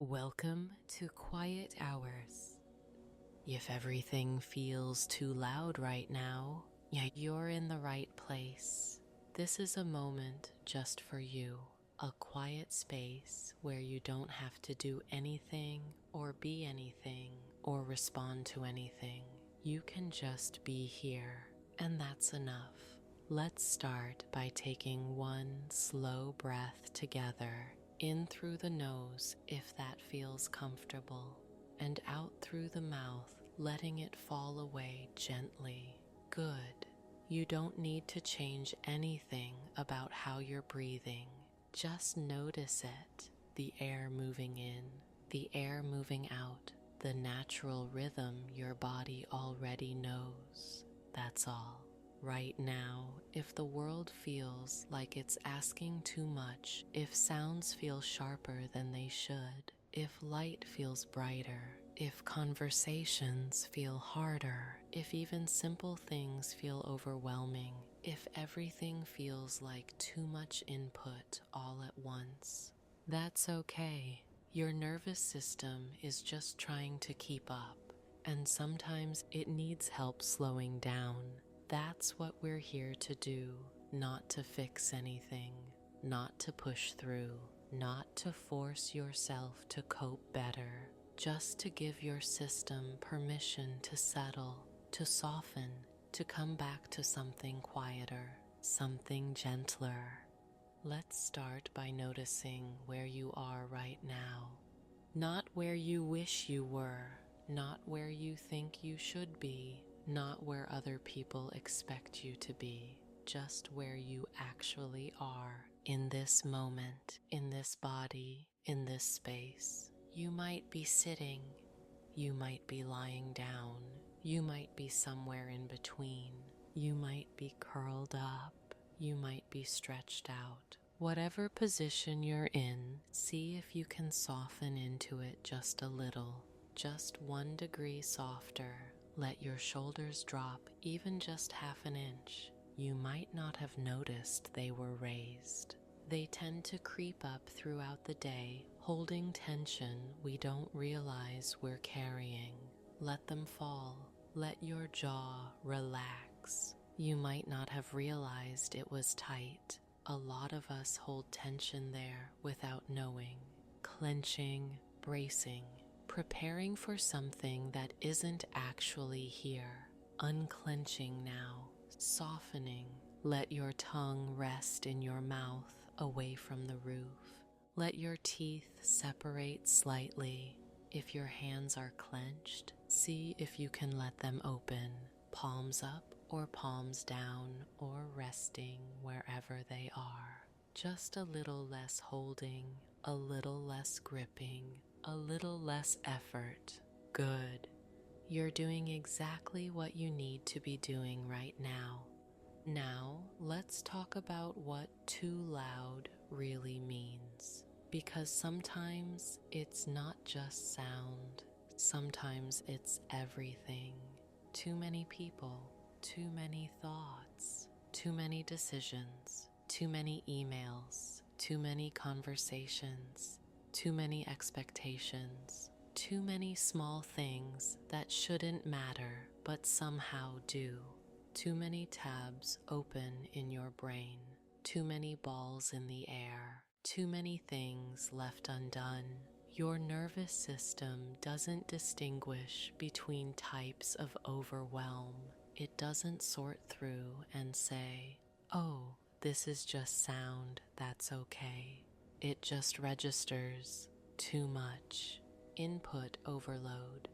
Welcome to Quiet Hours. If everything feels too loud right now, yeah, you're in the right place. This is a moment just for you, a quiet space where you don't have to do anything or be anything or respond to anything. You can just be here, and that's enough. Let's start by taking one slow breath together. In through the nose if that feels comfortable, and out through the mouth, letting it fall away gently. Good. You don't need to change anything about how you're breathing. Just notice it, the air moving in, the air moving out, the natural rhythm your body already knows. That's all. Right now, if the world feels like it's asking too much, if sounds feel sharper than they should, if light feels brighter, if conversations feel harder, if even simple things feel overwhelming, if everything feels like too much input all at once, that's okay. Your nervous system is just trying to keep up, and sometimes it needs help slowing down. That's what we're here to do, not to fix anything, not to push through, not to force yourself to cope better, just to give your system permission to settle, to soften, to come back to something quieter, something gentler. Let's start by noticing where you are right now. Not where you wish you were, not where you think you should be, not where other people expect you to be, just where you actually are in this moment, in this body, in this space. You might be sitting, you might be lying down, you might be somewhere in between, you might be curled up, you might be stretched out. Whatever position you're in, see if you can soften into it just a little, just 1 degree softer. Let your shoulders drop even just half an inch. You might not have noticed they were raised. They tend to creep up throughout the day, holding tension we don't realize we're carrying. Let them fall. Let your jaw relax. You might not have realized it was tight. A lot of us hold tension there without knowing. Clenching, bracing, preparing for something that isn't actually here. Unclenching now, softening. Let your tongue rest in your mouth away from the roof. Let your teeth separate slightly. If your hands are clenched, see if you can let them open, palms up or palms down or resting wherever they are. Just a little less holding, a little less gripping, a little less effort. Good. You're doing exactly what you need to be doing right now. Now, let's talk about what too loud really means. Because sometimes it's not just sound, sometimes it's everything. Too many people, too many thoughts, too many decisions, too many emails, too many conversations, too many expectations, too many small things that shouldn't matter but somehow do. Too many tabs open in your brain, too many balls in the air, too many things left undone. Your nervous system doesn't distinguish between types of overwhelm. It doesn't sort through and say, oh, this is just sound, that's okay. It just registers too much. Input overload,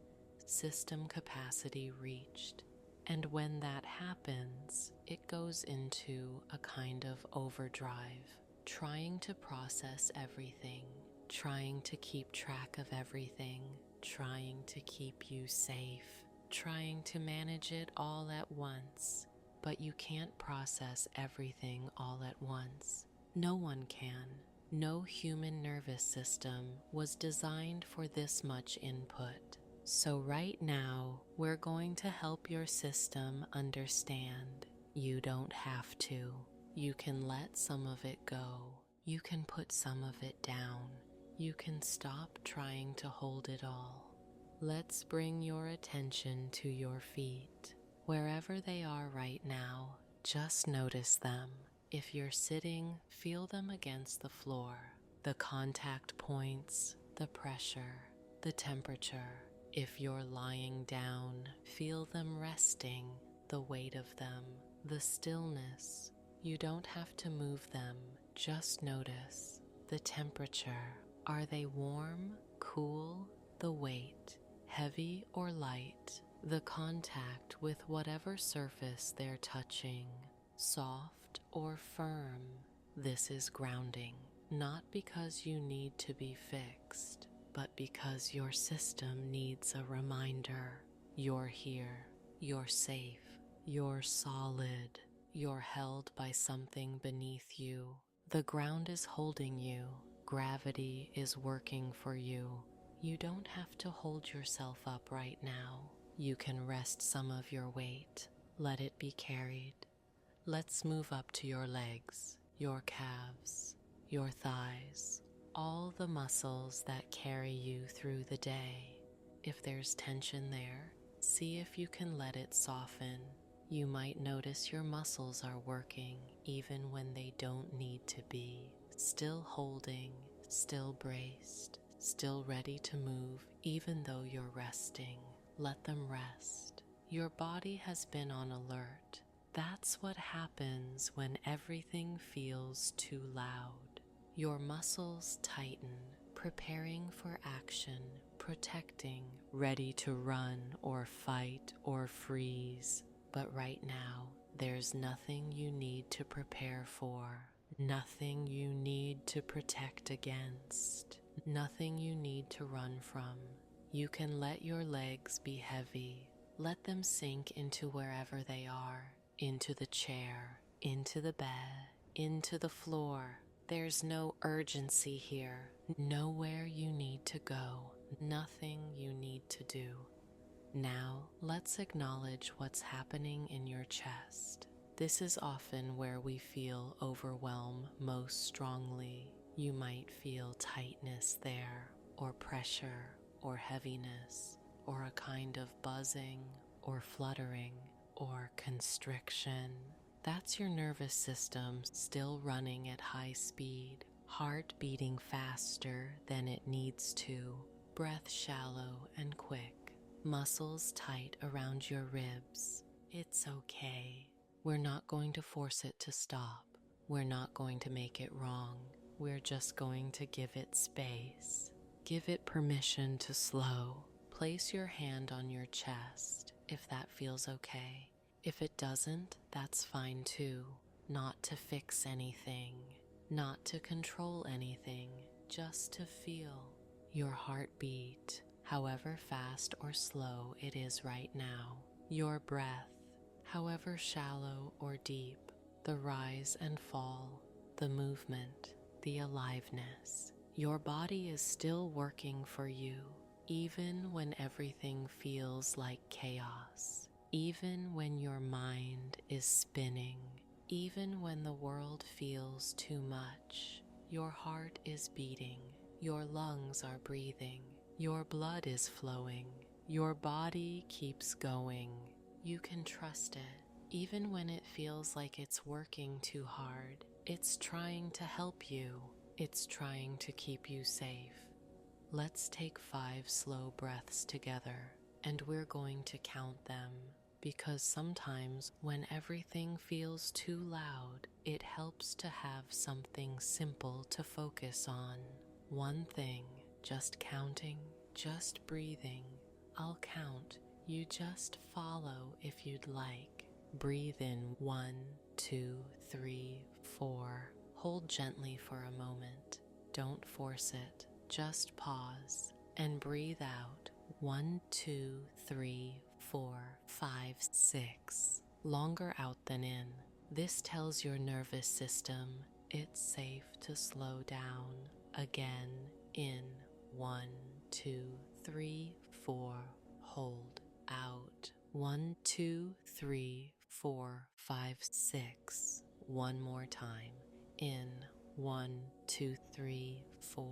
system capacity reached. And when that happens, it goes into a kind of overdrive, trying to process everything, trying to keep track of everything, trying to keep you safe, trying to manage it all at once. But you can't process everything all at once. No one can. No human nervous system was designed for this much input. So right now, we're going to help your system understand. You don't have to. You can let some of it go. You can put some of it down. you can stop trying to hold it all. Let's bring your attention to your feet. Wherever they are right now, just notice them. If you're sitting, feel them against the floor. The contact points, the pressure, the temperature. If you're lying down, feel them resting, the weight of them, the stillness. You don't have to move them, just notice. The temperature. Are they warm, cool? The weight, heavy or light? The contact with whatever surface they're touching, soft or firm. This is grounding, not because you need to be fixed, but because your system needs a reminder. You're here, you're safe, you're solid, you're held by something beneath you. The ground is holding you, gravity is working for you. You don't have to hold yourself up right now. You can rest some of your weight, let it be carried. Let's move up to your legs, your calves, your thighs, all the muscles that carry you through the day. If there's tension there, see if you can let it soften. You might notice your muscles are working even when they don't need to be. Still holding, still braced, still ready to move even though you're resting. Let them rest. Your body has been on alert. That's what happens when everything feels too loud. Your muscles tighten, preparing for action, protecting, ready to run or fight or freeze. But right now, there's nothing you need to prepare for, nothing you need to protect against, nothing you need to run from. You can let your legs be heavy. Let them sink into wherever they are, into the chair, into the bed, into the floor. There's no urgency here, nowhere you need to go, nothing you need to do. Now, let's acknowledge what's happening in your chest. This is often where we feel overwhelm most strongly. You might feel tightness there, or pressure, or heaviness, or a kind of buzzing, or fluttering, or constriction. That's your nervous system still running at high speed, heart beating faster than it needs to, breath shallow and quick, muscles tight around your ribs. It's okay. We're not going to force it to stop. We're not going to make it wrong. We're just going to give it space. Give it permission to slow. Place your hand on your chest if that feels okay. If it doesn't, that's fine too. Not to fix anything, not to control anything, just to feel your heartbeat, however fast or slow it is right now. Your breath, however shallow or deep, the rise and fall, the movement, the aliveness. Your body is still working for you, even when everything feels like chaos, even when your mind is spinning, even when the world feels too much. Your heart is beating, your lungs are breathing, your blood is flowing, your body keeps going. You can trust it, even when it feels like it's working too hard. It's trying to help you. It's trying to keep you safe. Let's take 5 slow breaths together, and we're going to count them, because sometimes when everything feels too loud, it helps to have something simple to focus on. One thing, just counting, just breathing. I'll count. You just follow if you'd like. Breathe in 1, 2, 3, 4. Hold gently for a moment. Don't force it. Just pause and breathe out. 1, 2, 3, 4, 5, 6. Longer out than in. This tells your nervous system it's safe to slow down. Again, in 1, 2, 3, 4. Hold out. 1, 2, 3, 4, 5, 6. One more time. In 1, 2, 3, 4.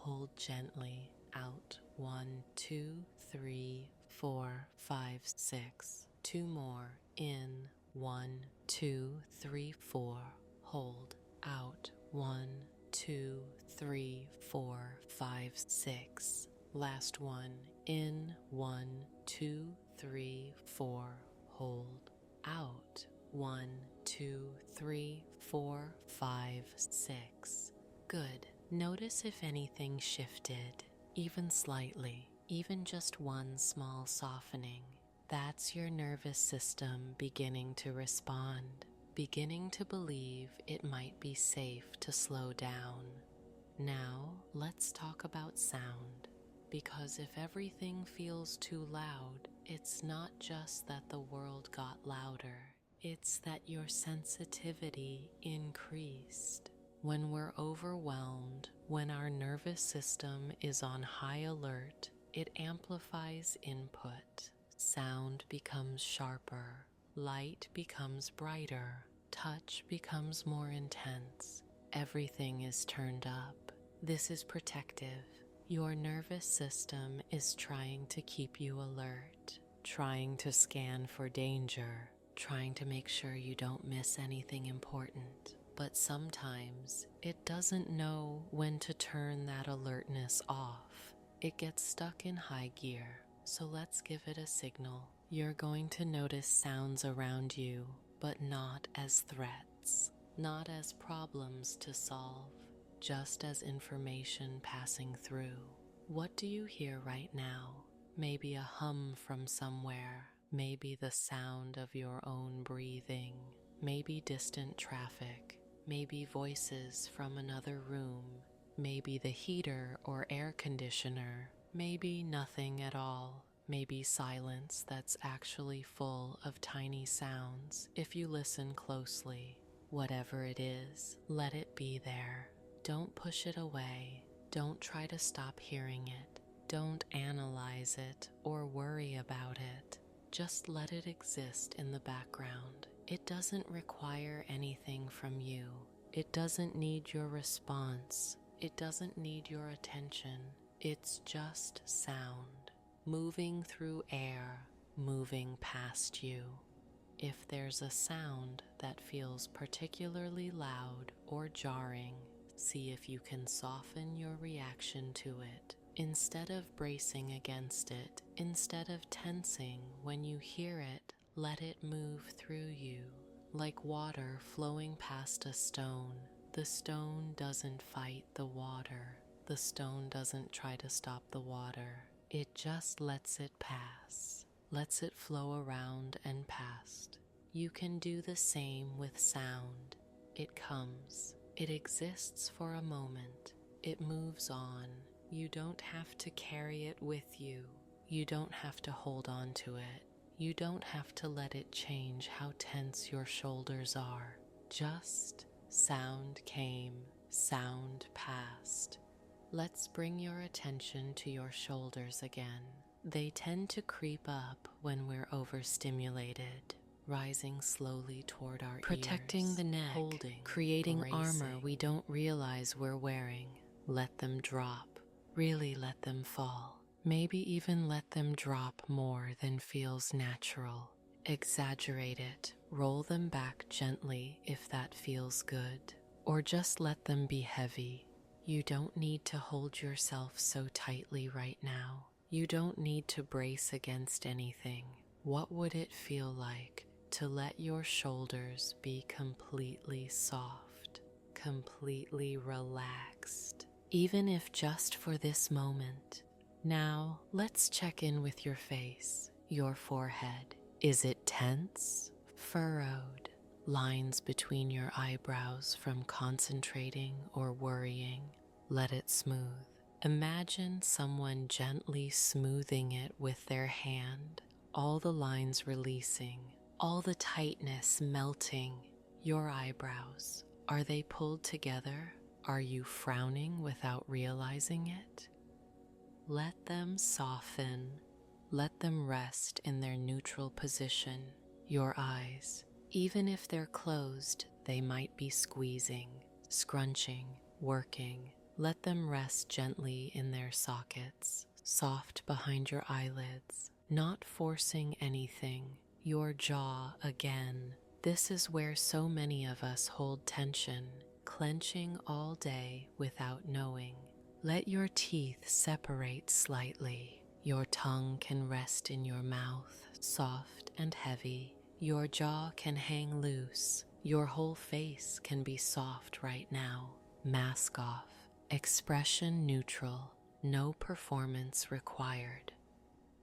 hold gently out. 1, 2, 3, 4, 5, 6. 2 more. In. 1, 2, 3, 4. Hold out. 1, 2, 3, 4, 5, 6. Last one. In. 1, 2, 3, 4. Hold out. 1, 2, 3, 4, 5, 6. Good. Notice if anything shifted, even slightly, even just one small softening. That's your nervous system beginning to respond, beginning to believe it might be safe to slow down. Now, let's talk about sound, because if everything feels too loud, it's not just that the world got louder, it's that your sensitivity increased. When we're overwhelmed, when our nervous system is on high alert, it amplifies input. Sound becomes sharper, light becomes brighter, touch becomes more intense. Everything is turned up. This is protective. Your nervous system is trying to keep you alert, trying to scan for danger, trying to make sure you don't miss anything important. But sometimes it doesn't know when to turn that alertness off. It gets stuck in high gear, so let's give it a signal. You're going to notice sounds around you, but not as threats, not as problems to solve, just as information passing through. What do you hear right now? Maybe a hum from somewhere, maybe the sound of your own breathing, maybe distant traffic. Maybe voices from another room, maybe the heater or air conditioner, maybe nothing at all, maybe silence that's actually full of tiny sounds if you listen closely. Whatever it is, let it be there. Don't push it away. Don't try to stop hearing it. Don't analyze it or worry about it. Just let it exist in the background. It doesn't require anything from you. It doesn't need your response. It doesn't need your attention. It's just sound, moving through air, moving past you. If there's a sound that feels particularly loud or jarring, see if you can soften your reaction to it. Instead of bracing against it, instead of tensing when you hear it, let it move through you. Like water flowing past a stone, the stone doesn't fight the water. The stone doesn't try to stop the water. It just lets it pass, lets it flow around and past. You can do the same with sound. It comes, it exists for a moment, it moves on. You don't have to carry it with you. You don't have to hold on to it. You don't have to let it change how tense your shoulders are. Just sound came, sound passed. Let's bring your attention to your shoulders again. They tend to creep up when we're overstimulated, rising slowly toward our Protecting ears, the neck, holding, creating bracing. armor we don't realize we're wearing. Let them drop, really let them fall. Maybe even let them drop more than feels natural. Exaggerate it, roll them back gently if that feels good, or just let them be heavy. You don't need to hold yourself so tightly right now. You don't need to brace against anything. What would it feel like to let your shoulders be completely soft, completely relaxed, even if just for this moment? Now, let's check in with your face, your forehead. Is it tense, furrowed, lines between your eyebrows from concentrating or worrying? Let it smooth. Imagine someone gently smoothing it with their hand, all the lines releasing, all the tightness melting. Your eyebrows, are they pulled together? Are you frowning without realizing it? Let them soften. Let them rest in their neutral position. Your eyes, even if they're closed, they might be squeezing, scrunching, working. Let them rest gently in their sockets, soft behind your eyelids, not forcing anything. Your jaw again. This is where so many of us hold tension, clenching all day without knowing. Let your teeth separate slightly. Your tongue can rest in your mouth, soft and heavy. Your jaw can hang loose. Your whole face can be soft right now. Mask off. Expression neutral. No performance required.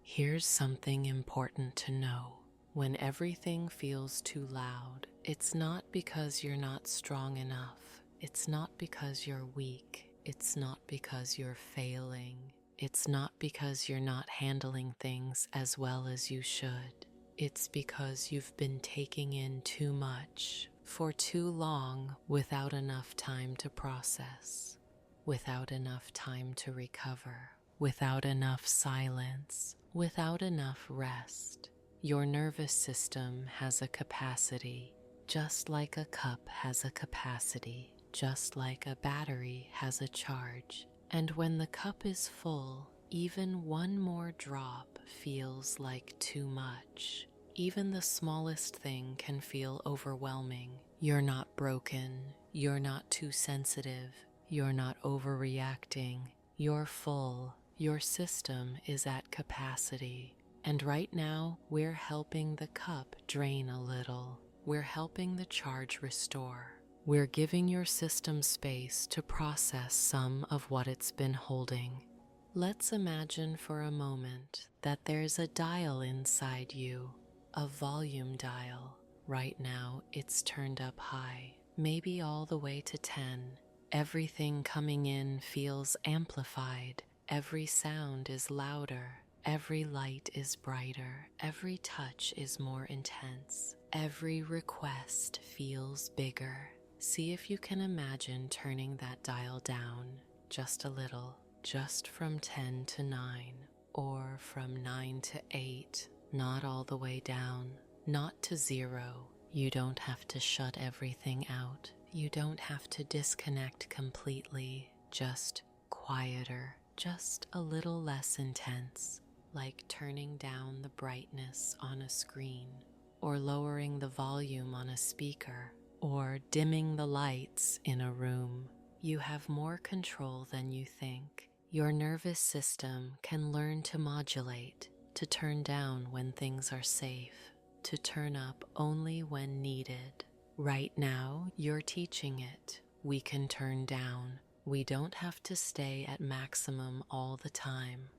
Here's something important to know. When everything feels too loud, it's not because you're not strong enough. It's not because you're weak. It's not because you're failing. It's not because you're not handling things as well as you should. It's because you've been taking in too much for too long without enough time to process, without enough time to recover, without enough silence, without enough rest. Your nervous system has a capacity, just like a cup has a capacity, just like a battery has a charge. And when the cup is full, even one more drop feels like too much. Even the smallest thing can feel overwhelming. You're not broken. You're not too sensitive. You're not overreacting. You're full. Your system is at capacity. And right now, we're helping the cup drain a little. We're helping the charge restore. We're giving your system space to process some of what it's been holding. Let's imagine for a moment that there's a dial inside you, a volume dial. Right now, it's turned up high, maybe all the way to 10. Everything coming in feels amplified. Every sound is louder. Every light is brighter. Every touch is more intense. Every request feels bigger. See if you can imagine turning that dial down just a little, just from 10 to 9, or from 9 to 8, not all the way down, not to 0. You don't have to shut everything out. You don't have to disconnect completely, just quieter, just a little less intense, like turning down the brightness on a screen, or lowering the volume on a speaker, or dimming the lights in a room. You have more control than you think. Your nervous system can learn to modulate, to turn down when things are safe, to turn up only when needed. Right now, you're teaching it. We can turn down. We don't have to stay at maximum all the time.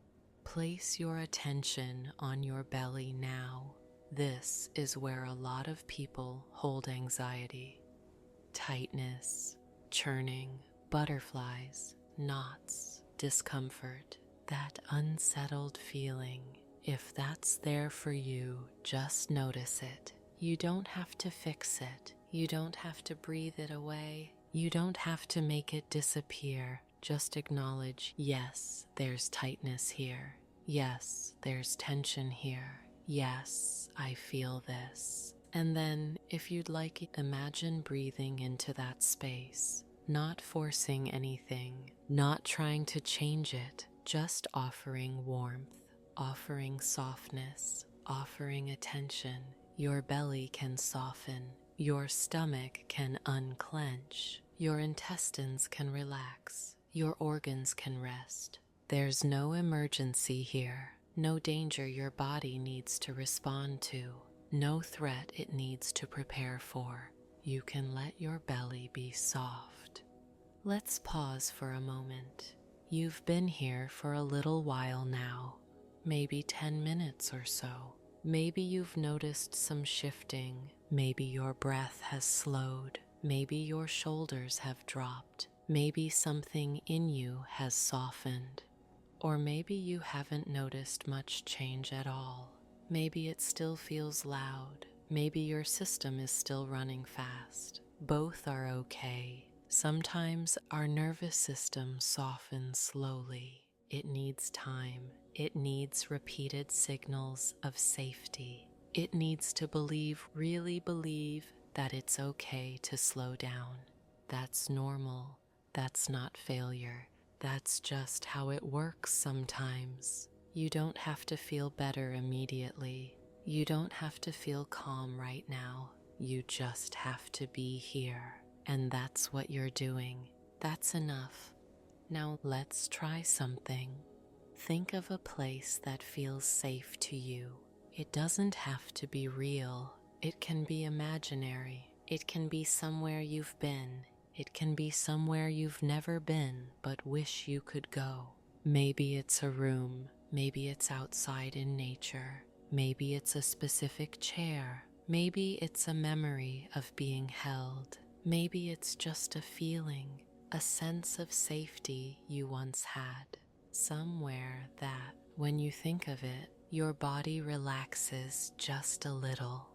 Place your attention on your belly now. This is where a lot of people hold anxiety. Tightness, churning, butterflies, knots, discomfort, that unsettled feeling. If that's there for you, just notice it. You don't have to fix it. You don't have to breathe it away. You don't have to make it disappear. Just acknowledge, yes, there's tightness here. Yes, there's tension here. Yes, I feel this. And then, if you'd like, imagine breathing into that space, not forcing anything, not trying to change it, just offering warmth, offering softness, offering attention. Your belly can soften, your stomach can unclench, your intestines can relax, your organs can rest. There's no emergency here, no danger your body needs to respond to, no threat it needs to prepare for. You can let your belly be soft. Let's pause for a moment. You've been here for a little while now, maybe 10 minutes or so. Maybe you've noticed some shifting. Maybe your breath has slowed. Maybe your shoulders have dropped. Maybe something in you has softened. Or maybe you haven't noticed much change at all. Maybe it still feels loud. Maybe your system is still running fast. Both are okay. Sometimes our nervous system softens slowly. It needs time. It needs repeated signals of safety. It needs to really believe that it's okay to slow down. That's normal. That's not failure. That's just how it works sometimes. You don't have to feel better immediately. You don't have to feel calm right now. You just have to be here. And that's what you're doing. That's enough. Now let's try something. Think of a place that feels safe to you. It doesn't have to be real. It can be imaginary. It can be somewhere you've been. It can be somewhere you've never been but wish you could go. Maybe it's a room. Maybe it's outside in nature. Maybe it's a specific chair. Maybe it's a memory of being held. Maybe it's just a feeling, a sense of safety you once had. Somewhere that, when you think of it, your body relaxes just a little.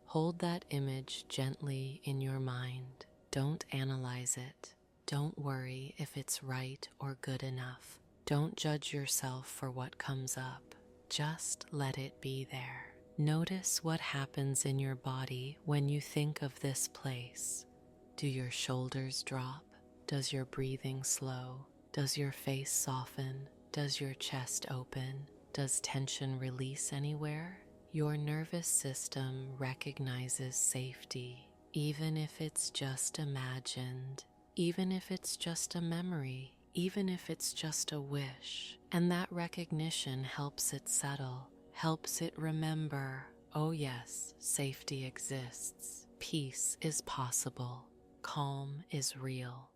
Hold that image gently in your mind. Don't analyze it. Don't worry if it's right or good enough. Don't judge yourself for what comes up. Just let it be there. Notice what happens in your body when you think of this place. Do your shoulders drop? Does your breathing slow? Does your face soften? Does your chest open? Does tension release anywhere? Your nervous system recognizes safety, even if it's just imagined, even if it's just a memory, even if it's just a wish. And that recognition helps it settle, helps it remember, oh yes, safety exists, peace is possible, calm is real.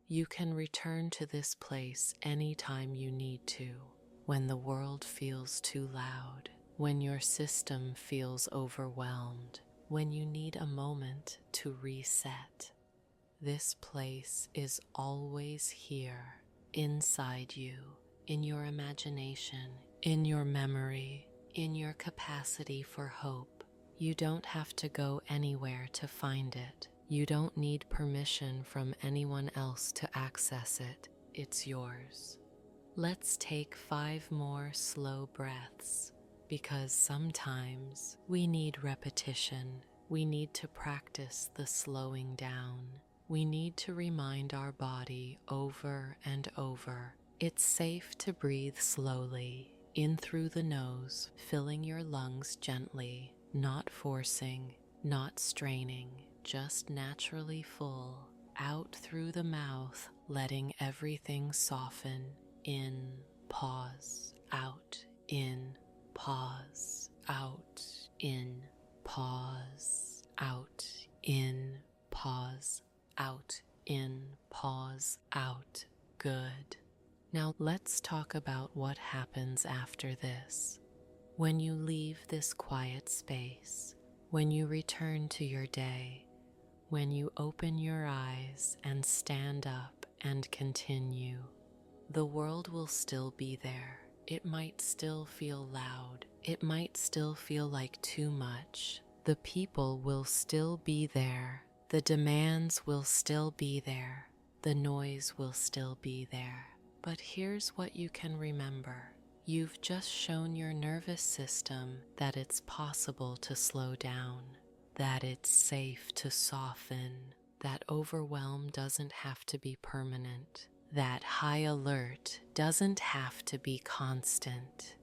You can return to this place anytime you need to, when the world feels too loud, when your system feels overwhelmed, when you need a moment to reset. This place is always here, inside you, in your imagination, in your memory, in your capacity for hope. You don't have to go anywhere to find it. You don't need permission from anyone else to access it. It's yours. Let's take 5 more slow breaths, because sometimes we need repetition. We need to practice the slowing down. We need to remind our body over and over. It's safe to breathe slowly, in through the nose, filling your lungs gently, not forcing, not straining, just naturally full, out through the mouth, letting everything soften. In, pause, out, in, pause, out, in, pause, out, in, pause, out, in, pause, out. Good. Now let's talk about what happens after this. When you leave this quiet space, when you return to your day, when you open your eyes and stand up and continue, the world will still be there. It might still feel loud. It might still feel like too much. The people will still be there. The demands will still be there. The noise will still be there. But here's what you can remember. You've just shown your nervous system that it's possible to slow down, that it's safe to soften, that overwhelm doesn't have to be permanent, that high alert doesn't have to be constant,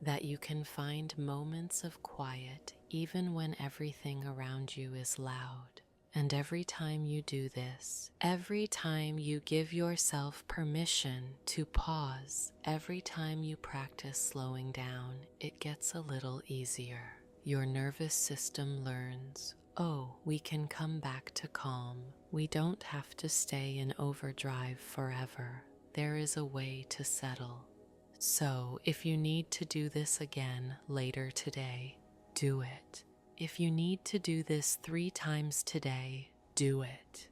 that you can find moments of quiet even when everything around you is loud. And every time you do this, every time you give yourself permission to pause, every time you practice slowing down, it gets a little easier. Your nervous system learns, oh, we can come back to calm. We don't have to stay in overdrive forever. There is a way to settle. So if you need to do this again later today, do it. If you need to do this 3 times today, do it.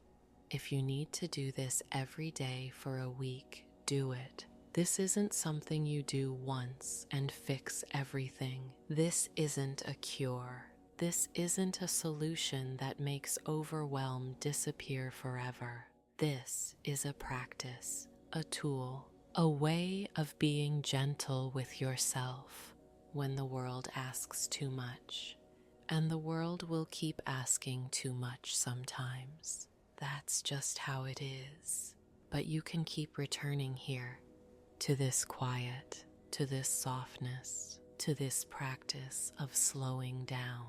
If you need to do this every day for a week, do it. This isn't something you do once and fix everything. This isn't a cure. This isn't a solution that makes overwhelm disappear forever. This is a practice, a tool, a way of being gentle with yourself when the world asks too much. And the world will keep asking too much sometimes. That's just how it is. but you can keep returning here to this quiet, to this softness, to this practice of slowing down.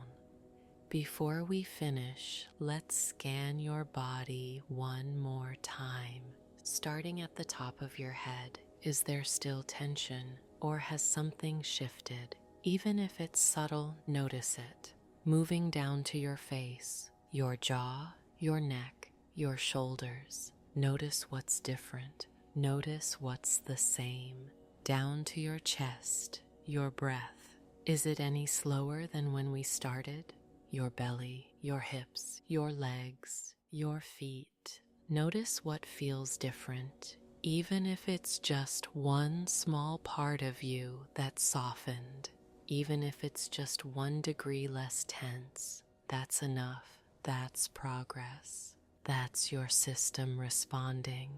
Before we finish, let's scan your body one more time. Starting at the top of your head, is there still tension or has something shifted? Even if it's subtle, notice it. Moving down to your face, your jaw, your neck, your shoulders. Notice what's different. Notice what's the same. Down to your chest, your breath. Is it any slower than when we started? Your belly, your hips, your legs, your feet. Notice what feels different, even if it's just one small part of you that's softened, even if it's just 1 degree less tense. That's enough. That's progress. That's your system responding.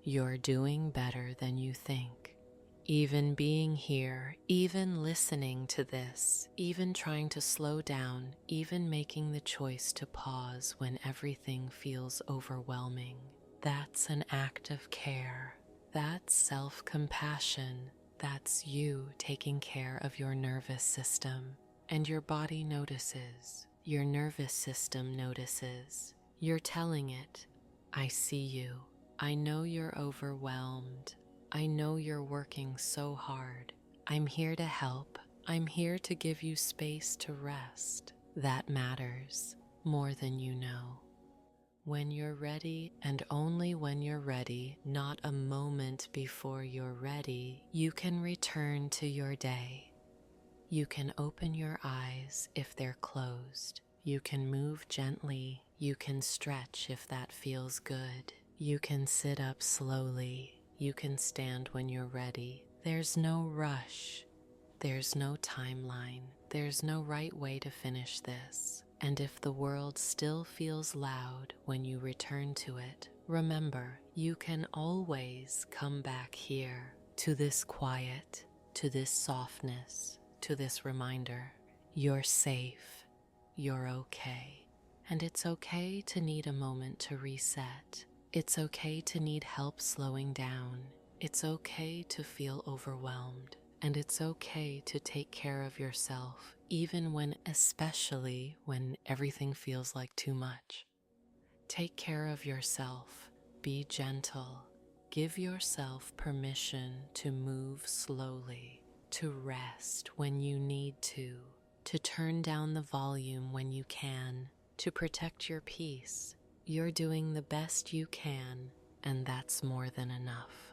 You're doing better than you think. Even being here, even listening to this, even trying to slow down, even making the choice to pause when everything feels overwhelming. That's an act of care. That's self-compassion. That's you taking care of your nervous system. And your body notices. Your nervous system notices. You're telling it, I see you. I know you're overwhelmed. I know you're working so hard. I'm here to help. I'm here to give you space to rest. That matters more than you know. When you're ready, and only when you're ready, not a moment before you're ready, you can return to your day. You can open your eyes if they're closed. You can move gently. You can stretch if that feels good. You can sit up slowly. You can stand when you're ready. There's no rush. There's no timeline. There's no right way to finish this. And if the world still feels loud when you return to it, remember, you can always come back here, to this quiet, to this softness, to this reminder. You're safe. You're okay. And it's okay to need a moment to reset. It's okay to need help slowing down. It's okay to feel overwhelmed. And it's okay to take care of yourself, especially when everything feels like too much. Take care of yourself. Be gentle. Give yourself permission to move slowly, to rest when you need to turn down the volume when you can, to protect your peace. You're doing the best you can, and that's more than enough.